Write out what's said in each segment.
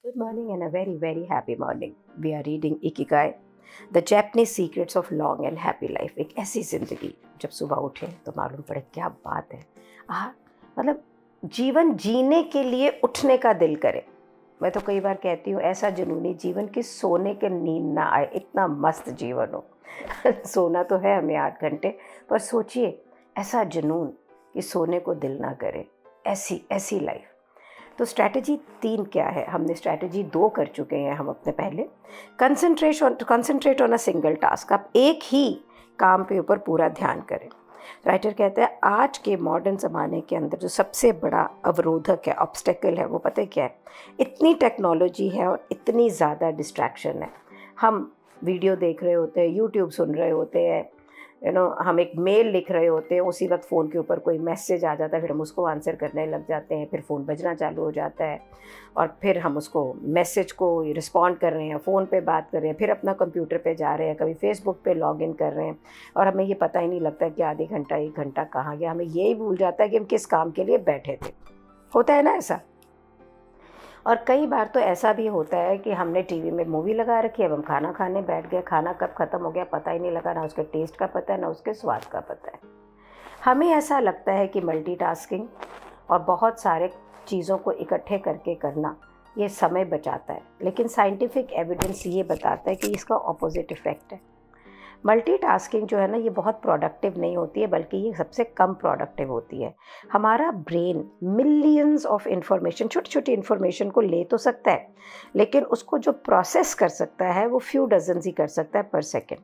Good morning and a very, very happy morning. We are reading Ikigai, The Japanese Secrets of Long and Happy Life. एक ऐसी ज़िंदगी जब सुबह उठे तो मालूम पड़े क्या बात है। मतलब जीवन जीने के लिए उठने का दिल करे। मैं तो कई बार कहती हूँ ऐसा जुनूनी जीवन कि सोने के नींद ना आए, इतना मस्त जीवन हो। सोना तो है हमें 8 घंटे, पर सोचिए ऐसा जुनून कि सोने को दिल ना करे, ऐसी ऐसी लाइफ। तो स्ट्रैटेजी 3 क्या है? हमने स्ट्रैटेजी 2 कर चुके हैं हम अपने पहले। Concentrate on a single task. आप एक ही काम पे ऊपर पूरा ध्यान करें। राइटर कहते हैं आज के मॉडर्न ज़माने के अंदर जो सबसे बड़ा अवरोधक है, ऑब्स्टेकल है, वो पता है क्या है? इतनी टेक्नोलॉजी है और इतनी ज़्यादा डिस्ट्रैक्शन है। हम वीडियो देख रहे होते हैं, यूट्यूब सुन रहे होते हैं, हम एक मेल लिख रहे होते हैं, उसी वक्त फ़ोन के ऊपर कोई मैसेज आ जाता है, फिर हम उसको आंसर करने लग जाते हैं, फिर फ़ोन बजना चालू हो जाता है और फिर हम उसको मैसेज को रिस्पॉन्ड कर रहे हैं, फ़ोन पे बात कर रहे हैं, फिर अपना कंप्यूटर पे जा रहे हैं, कभी फेसबुक पे लॉगिन कर रहे हैं और हमें ये पता ही नहीं लगता कि आधे घंटा 1 घंटा कहाँ गया। हमें यही भूल जाता है कि हम किस काम के लिए बैठे थे। होता है ना ऐसा? और कई बार तो ऐसा भी होता है कि हमने टीवी में मूवी लगा रखी है, अब हम खाना खाने बैठ गए, खाना कब ख़त्म हो गया पता ही नहीं लगा, ना उसके टेस्ट का पता है ना उसके स्वाद का पता है। हमें ऐसा लगता है कि मल्टीटास्किंग और बहुत सारे चीज़ों को इकट्ठे करके करना ये समय बचाता है, लेकिन साइंटिफिक एविडेंस ये बताता है कि इसका ऑपोजिट इफ़ेक्ट है। मल्टीटास्किंग जो है ना, ये बहुत प्रोडक्टिव नहीं होती है, बल्कि ये सबसे कम प्रोडक्टिव होती है। हमारा ब्रेन मिलियंस ऑफ इन्फॉर्मेशन, छोटी छोटी इन्फॉर्मेशन को ले तो सकता है, लेकिन उसको जो प्रोसेस कर सकता है वो फ्यू डजन्स ही कर सकता है पर सेकेंड।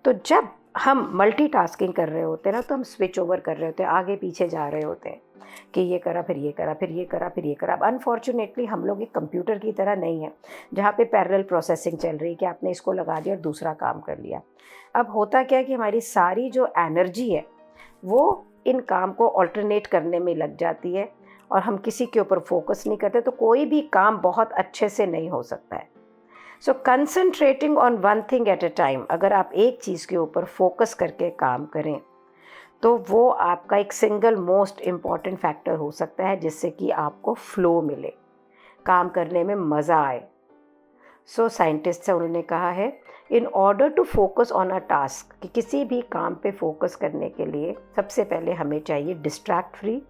तो जब हम मल्टीटास्किंग कर रहे होते हैं ना, तो हम स्विच ओवर कर रहे होते हैं, आगे पीछे जा रहे होते हैं कि ये करा फिर ये करा फिर ये करा फिर ये करा। अब अनफॉर्चुनेटली हम लोग एक कंप्यूटर की तरह नहीं है जहाँ पे पैरेलल प्रोसेसिंग चल रही है कि आपने इसको लगा दिया और दूसरा काम कर लिया। अब होता क्या है कि हमारी सारी जो एनर्जी है वो इन काम को ऑल्टरनेट करने में लग जाती है और हम किसी के ऊपर फोकस नहीं करते, तो कोई भी काम बहुत अच्छे से नहीं हो सकता है। So concentrating on one thing at a time, अगर आप एक चीज़ के ऊपर फोकस करके काम करें तो वो आपका एक सिंगल मोस्ट इम्पॉर्टेंट फैक्टर हो सकता है जिससे कि आपको फ्लो मिले, काम करने में मज़ा आए। सो साइंटिस्ट से उन्होंने कहा है in order to focus on a task, कि किसी भी काम पे फोकस करने के लिए सबसे पहले हमें चाहिए डिस्ट्रैक्ट फ्री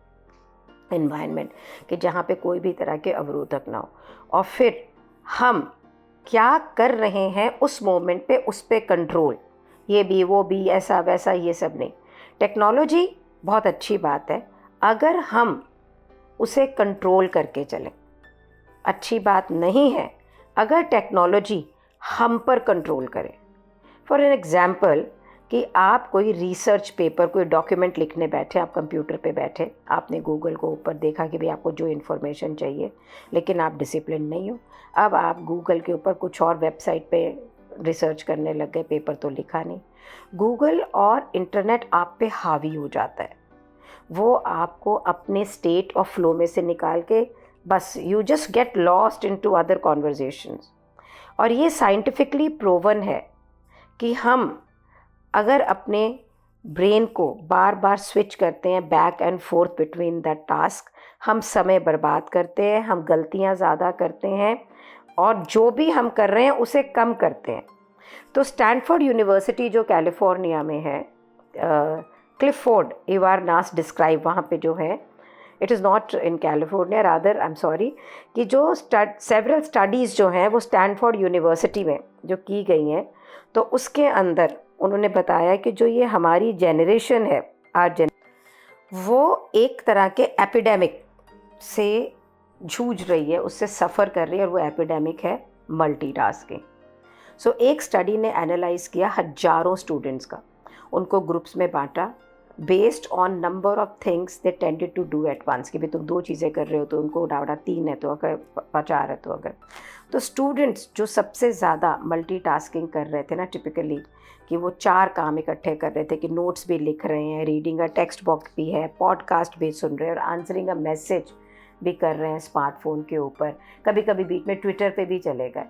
एनवायरनमेंट, कि जहाँ पे कोई भी तरह के अवरोधक ना हो, और फिर हम क्या कर रहे हैं उस मोमेंट पे उस पे कंट्रोल, ये भी वो भी ऐसा वैसा ये सब नहीं। टेक्नोलॉजी बहुत अच्छी बात है अगर हम उसे कंट्रोल करके चलें, अच्छी बात नहीं है अगर टेक्नोलॉजी हम पर कंट्रोल करे। फॉर एन एग्ज़ाम्पल कि आप कोई रिसर्च पेपर, कोई डॉक्यूमेंट लिखने बैठे, आप कंप्यूटर पे बैठे, आपने गूगल को ऊपर देखा कि भाई आपको जो इन्फॉर्मेशन चाहिए, लेकिन आप डिसिप्लिन नहीं हो। अब आप गूगल के ऊपर कुछ और वेबसाइट पे रिसर्च करने लग गए, पेपर तो लिखा नहीं। गूगल और इंटरनेट आप पे हावी हो जाता है, वो आपको अपने स्टेट ऑफ फ्लो में से निकाल के बस you just get lost into other conversations. और ये साइंटिफिकली प्रूवन है कि हम अगर अपने ब्रेन को बार बार स्विच करते हैं back and fourth between the task, हम समय बर्बाद करते हैं, हम गलतियां ज़्यादा करते हैं और जो भी हम कर रहे हैं उसे कम करते हैं। तो स्टैनफोर्ड यूनिवर्सिटी जो कैलिफोर्निया में है, क्लिफोर्ड इवारनास डिस्क्राइब वहाँ पे जो है, it is not in California, rather I am sorry, कि जो सेवरल स्टडीज़ जो हैं वो स्टैनफोर्ड यूनिवर्सिटी में जो की गई हैं, तो उसके अंदर उन्होंने बताया कि जो ये हमारी जनरेशन है वो एक तरह के एपिडेमिक से जूझ रही है, उससे सफ़र कर रही है, और वो एपिडेमिक है मल्टीटास्किंग। सो एक स्टडी ने एनालाइज़ किया हज़ारों स्टूडेंट्स का, उनको ग्रुप्स में बांटा based on number of things they tended to do at once, कि भाई तुम 2 चीज़ें कर रहे हो तो उनको डावड़ा 3 है तो अगर 4 है तो अगर। तो स्टूडेंट्स जो सबसे ज़्यादा मल्टीटास्किंग कर रहे थे ना टिपिकली, कि वो 4 काम इकट्ठे कर रहे थे, कि नोट्स भी लिख रहे हैं, रीडिंग अ टेक्स्ट बुक भी है, पॉडकास्ट भी सुन रहे हैं और आंसरिंग अ मैसेज भी कर रहे हैं स्मार्टफोन के ऊपर, कभी कभी बीच में ट्विटर पे भी चले गए।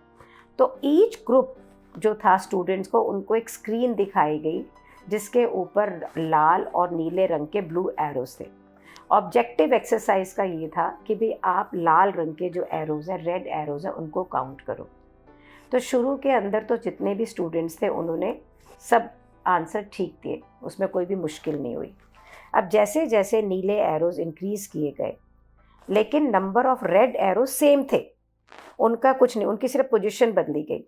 तो ईच ग्रुप जो था स्टूडेंट्स को, उनको एक स्क्रीन दिखाई गई जिसके ऊपर लाल और नीले रंग के ब्लू एरोस थे, ऑब्जेक्टिव एक्सरसाइज का ये था कि भाई आप लाल रंग के जो एरोज़ हैं, रेड एरोज़ हैं, उनको काउंट करो। तो शुरू के अंदर तो जितने भी स्टूडेंट्स थे उन्होंने सब आंसर ठीक दिए, उसमें कोई भी मुश्किल नहीं हुई। अब जैसे जैसे नीले एरोज़ इंक्रीज़ किए गए, लेकिन number of red arrows same थे, उनका कुछ नहीं, उनकी सिर्फ पोजीशन बदली गई।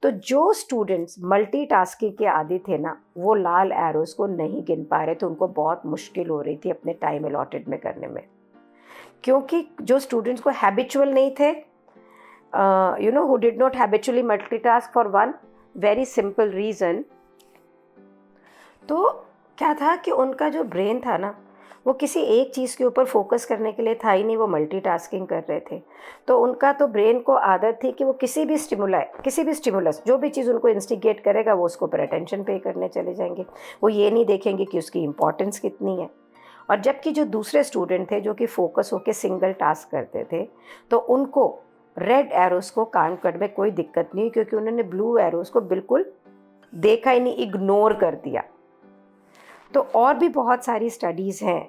तो जो स्टूडेंट्स मल्टीटास्किंग के आदी थे ना, वो लाल एरोज़ को नहीं गिन पा रहे थे, उनको बहुत मुश्किल हो रही थी अपने टाइम अलॉटेड में करने में, क्योंकि जो स्टूडेंट्स को हैबिचुअल नहीं थे, who did not habitually multitask for one very simple reason, तो क्या था कि उनका जो ब्रेन था ना, वो किसी एक चीज़ के ऊपर फोकस करने के लिए था ही नहीं, वो मल्टीटास्किंग कर रहे थे। तो उनका तो ब्रेन को आदत थी कि वो किसी भी स्टिमुलस जो भी चीज़ उनको इंस्टिगेट करेगा वो उसको पर अटेंशन पे करने चले जाएंगे, वो ये नहीं देखेंगे कि उसकी इम्पोर्टेंस कितनी है। और जबकि जो दूसरे स्टूडेंट थे जो कि फोकस होकर सिंगल टास्क करते थे, तो उनको रेड एरोज़ को काउंट करने में कोई दिक्कत नहीं, क्योंकि उन्होंने ब्लू एरोज़ को बिल्कुल देखा ही नहीं, इग्नोर कर दिया। तो और भी बहुत सारी स्टडीज़ हैं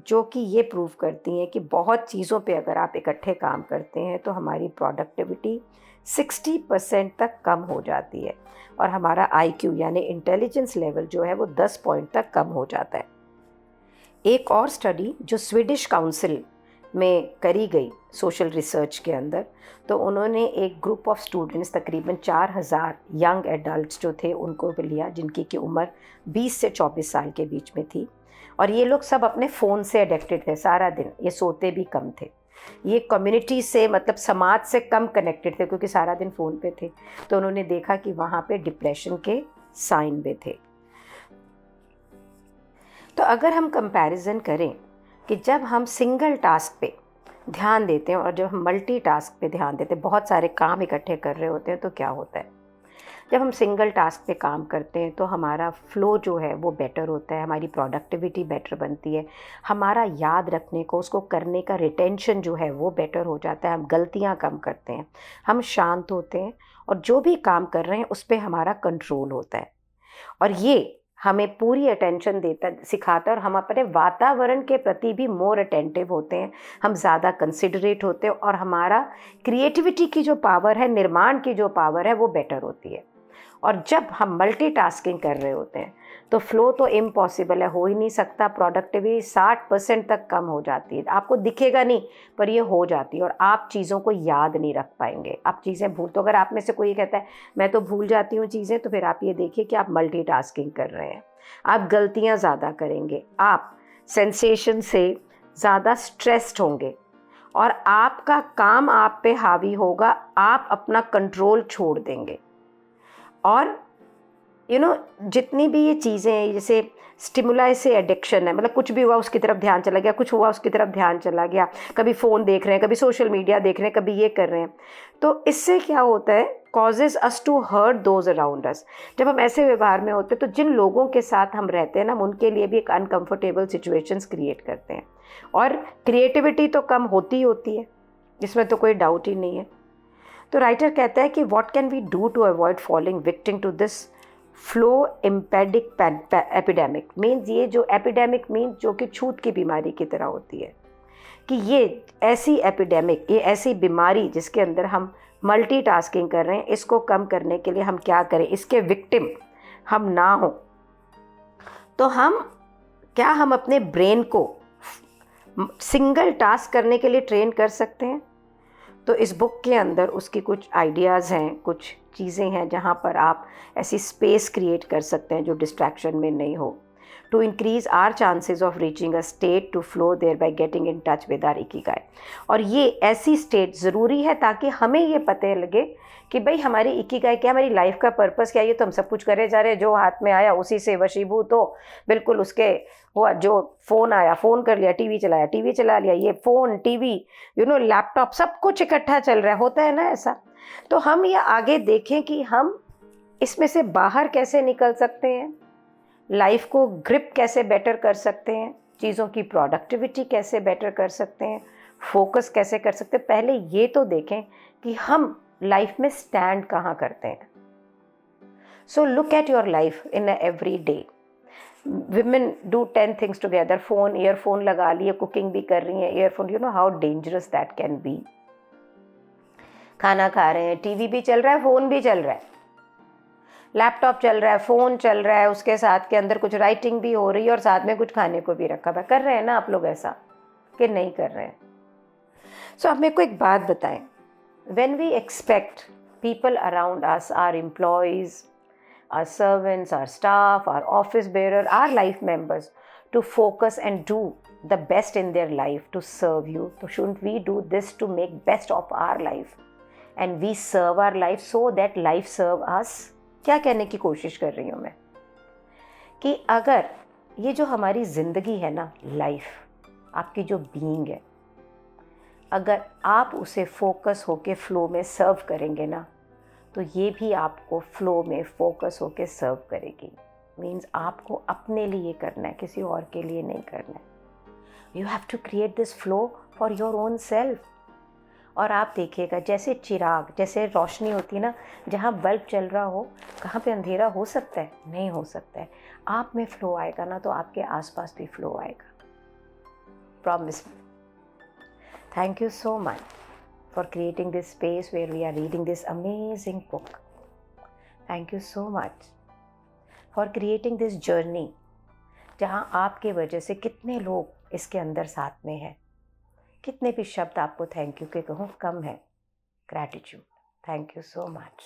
जो कि ये प्रूव करती हैं कि बहुत चीज़ों पे अगर आप इकट्ठे काम करते हैं तो हमारी प्रोडक्टिविटी 60% तक कम हो जाती है, और हमारा IQ यानी इंटेलिजेंस लेवल जो है वो 10 पॉइंट तक कम हो जाता है। एक और स्टडी जो स्वीडिश काउंसिल में करी गई सोशल रिसर्च के अंदर, तो उन्होंने एक ग्रुप ऑफ स्टूडेंट्स तकरीबन 4000 यंग एडल्ट्स जो थे उनको लिया, जिनकी की उम्र 20 से 24 साल के बीच में थी, और ये लोग सब अपने फ़ोन से एडिक्टेड थे सारा दिन, ये सोते भी कम थे, ये कम्युनिटी से मतलब समाज से कम कनेक्टेड थे क्योंकि सारा दिन फ़ोन पे थे। तो उन्होंने देखा कि वहाँ पे डिप्रेशन के साइन भी थे। तो अगर हम कंपैरिजन करें कि जब हम सिंगल टास्क पे ध्यान देते हैं और जब हम मल्टीटास्क पे ध्यान देते हैं, बहुत सारे काम इकट्ठे कर रहे होते हैं, तो क्या होता है, जब हम सिंगल टास्क पे काम करते हैं तो हमारा फ्लो जो है वो बेटर होता है, हमारी प्रोडक्टिविटी बेटर बनती है, हमारा याद रखने को, उसको करने का रिटेंशन जो है वो बेटर हो जाता है, हम गलतियां कम करते हैं, हम शांत होते हैं, और जो भी काम कर रहे हैं उस पर हमारा कंट्रोल होता है। और ये हमें पूरी अटेंशन देता सिखाता है, और हम अपने वातावरण के प्रति भी मोर अटेंटिव होते हैं, हम ज़्यादा कंसिडरेट होते हैं, और हमारा क्रिएटिविटी की जो पावर है, निर्माण की जो पावर है, वो बेटर होती है। और जब हम मल्टीटास्किंग कर रहे होते हैं तो फ्लो तो इम्पॉसिबल है, हो ही नहीं सकता, प्रोडक्टिविटी 60% तक कम हो जाती है, आपको दिखेगा नहीं पर ये हो जाती है, और आप चीज़ों को याद नहीं रख पाएंगे, आप चीज़ें भूल, तो अगर आप में से कोई कहता है मैं तो भूल जाती हूँ चीज़ें, तो फिर आप ये देखिए कि आप मल्टीटास्किंग कर रहे हैं, आप गलतियाँ ज़्यादा करेंगे, आप सेंसेशन से ज़्यादा स्ट्रेस्ड होंगे, और आपका काम आप पे हावी होगा, आप अपना कंट्रोल छोड़ देंगे। और जितनी भी ये चीज़ें हैं, जैसे स्टिमुलाई से एडिक्शन है, मतलब कुछ भी हुआ उसकी तरफ ध्यान चला गया, कुछ हुआ उसकी तरफ ध्यान चला गया, कभी फ़ोन देख रहे हैं, कभी सोशल मीडिया देख रहे हैं, कभी ये कर रहे हैं, तो इससे क्या होता है, causes us to hurt those around us. जब हम ऐसे व्यवहार में होते हैं तो जिन लोगों के साथ हम रहते हैं ना, हम उनके लिए भी एक अनकम्फर्टेबल सिचुएशंस क्रिएट करते हैं, और क्रिएटिविटी तो कम होती है, इसमें तो कोई डाउट ही नहीं है। तो राइटर कहता है कि what can we do to avoid falling victim to this flu इम्पेडिक एपिडेमिक। मीन्स ये जो एपिडेमिक मीन्स जो कि छूत की बीमारी की तरह होती है, कि ये ऐसी एपिडेमिक, ये ऐसी बीमारी जिसके अंदर हम मल्टीटास्किंग कर रहे हैं, इसको कम करने के लिए हम क्या करें, इसके विक्टिम हम ना हो। तो हम अपने ब्रेन को सिंगल टास्क करने के लिए ट्रेन कर सकते हैं। तो इस बुक के अंदर उसकी कुछ आइडियाज़ हैं, कुछ चीज़ें हैं जहाँ पर आप ऐसी स्पेस क्रिएट कर सकते हैं जो डिस्ट्रैक्शन में नहीं हो, to increase our chances of reaching a state to flow thereby getting in touch with our ikigai. और ये ऐसी स्टेट ज़रूरी है ताकि हमें ये पता लगे कि भाई हमारी इकिगाई क्या, हमारी लाइफ का पर्पस क्या है। ये तो हम सब कुछ करे जा रहे हैं, जो हाथ में आया उसी से वशीभूत हो, बिल्कुल उसके हुआ, जो फ़ोन आया फ़ोन कर लिया, टीवी चलाया टीवी चला लिया, ये फ़ोन टीवी लैपटॉप सब कुछ इकट्ठा चल रहा है, होता है ना ऐसा। तो हम ये आगे देखें कि हम इसमें से बाहर कैसे निकल सकते हैं, लाइफ को ग्रिप कैसे बेटर कर सकते हैं, चीज़ों की प्रोडक्टिविटी कैसे बेटर कर सकते हैं, फोकस कैसे कर सकते हैं। पहले ये तो देखें कि हम लाइफ में स्टैंड कहाँ करते हैं। So look at your life in every day. women do 10 things together, phone, earphone लगा लिए, कुकिंग भी कर रही हैं, earphone, you know how dangerous that can be. खाना खा रहे हैं, टीवी भी चल रहा है, फ़ोन भी चल रहा है, लैपटॉप चल रहा है, फ़ोन चल रहा है, उसके साथ के अंदर कुछ राइटिंग भी हो रही है और साथ में कुछ खाने को भी रखा हुआ है. कर रहे हैं ना आप लोग ऐसा कि नहीं कर रहे हैं? सो आप मेरे को एक बात बताएं, when we expect people around us, our employees, our servants, our staff, our office bearer, our life members, to focus and do the best in their life to serve you, so shouldn't we do this to make best of our life and we serve our life so that life serve us? क्या कहने की कोशिश कर रही हूँ मैं कि अगर ये जो हमारी ज़िंदगी है ना, लाइफ, आपकी जो बीइंग है, अगर आप उसे फोकस होके फ्लो में सर्व करेंगे ना, तो ये भी आपको फ्लो में फोकस होके सर्व करेगी. मीन्स आपको अपने लिए करना है, किसी और के लिए नहीं करना है. You have to create this flow for your own self. और आप देखिएगा, जैसे चिराग, जैसे रोशनी होती है ना, जहाँ बल्ब चल रहा हो, कहाँ पे अंधेरा हो सकता है? नहीं हो सकता है. आप में फ्लो आएगा ना, तो आपके आसपास भी फ्लो आएगा. Promise me. Thank you so much for creating this space where we are reading this amazing book. Thank you so much for creating this journey, जहाँ आपके वजह से कितने लोग इसके अंदर साथ में हैं. कितने भी शब्द आपको थैंक यू के कहूँ कम है. Gratitude. Thank you so much.